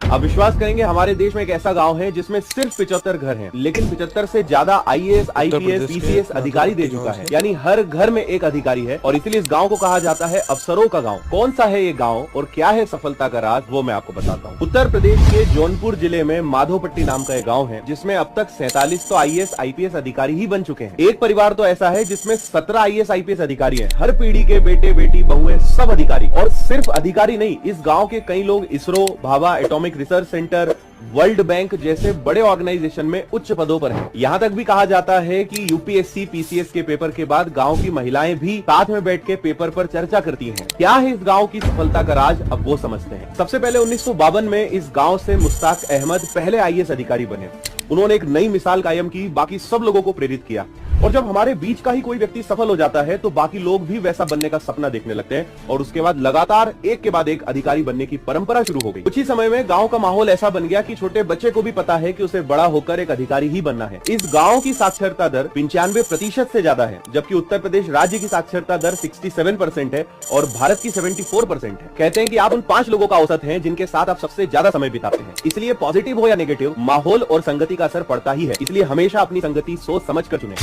आप विश्वास करेंगे, हमारे देश में एक ऐसा गांव है जिसमें सिर्फ 75 घर हैं, लेकिन 75 से ज्यादा आईएएस, आईपीएस, पीसीएस अधिकारी दे चुका है। यानी हर घर में एक अधिकारी है और इसीलिए इस गांव को कहा जाता है अफसरों का गांव। कौन सा है ये गांव और क्या है सफलता का राज, वो मैं आपको बताता हूँ। उत्तर प्रदेश के जौनपुर जिले में माधोपट्टी नाम का एक गाँव है जिसमें अब तक 47 तो आईएएस, आईपीएस अधिकारी ही बन चुके हैं। एक परिवार तो ऐसा है जिसमें 17 आईएएस, आईपीएस अधिकारी हैं। हर पीढ़ी के बेटे बेटी बहुएं सब अधिकारी। और सिर्फ अधिकारी नहीं, इस गांव के कई लोग ISRO, Bhabha atomic research centre, world bank जैसे बड़े ऑर्गेनाइजेशन में उच्च पदों पर हैं। यहाँ तक भी कहा जाता है कि यूपीएससी, पीसीएस के पेपर के बाद गांव की महिलाएं भी साथ में बैठ के पेपर पर चर्चा करती हैं। क्या है इस गांव की सफलता का राज, अब वो समझते हैं। सबसे पहले 1952 में इस गांव से मुश्ताक अहमद पहले आईएएस अधिकारी बने। उन्होंने एक नई मिसाल कायम की, बाकी सब लोगों को प्रेरित किया। और जब हमारे बीच का ही कोई व्यक्ति सफल हो जाता है तो बाकी लोग भी वैसा बनने का सपना देखने लगते हैं और उसके बाद लगातार एक के बाद एक अधिकारी बनने की परंपरा शुरू हो गई। कुछ ही समय में गांव का माहौल ऐसा बन गया कि छोटे बच्चे को भी पता है कि उसे बड़ा होकर एक अधिकारी ही बनना है। इस गांव की साक्षरता दर 95% से ज्यादा है, जबकि उत्तर प्रदेश राज्य की साक्षरता दर 67% है और भारत की 74% है। कहते हैं कि आप उन 5 लोगों का औसत हैं जिनके साथ आप सबसे ज्यादा समय बिताते हैं। इसलिए पॉजिटिव हो या नेगेटिव, माहौल और संगति का असर पड़ता ही है। इसलिए हमेशा अपनी संगति सोच समझ कर चुनें।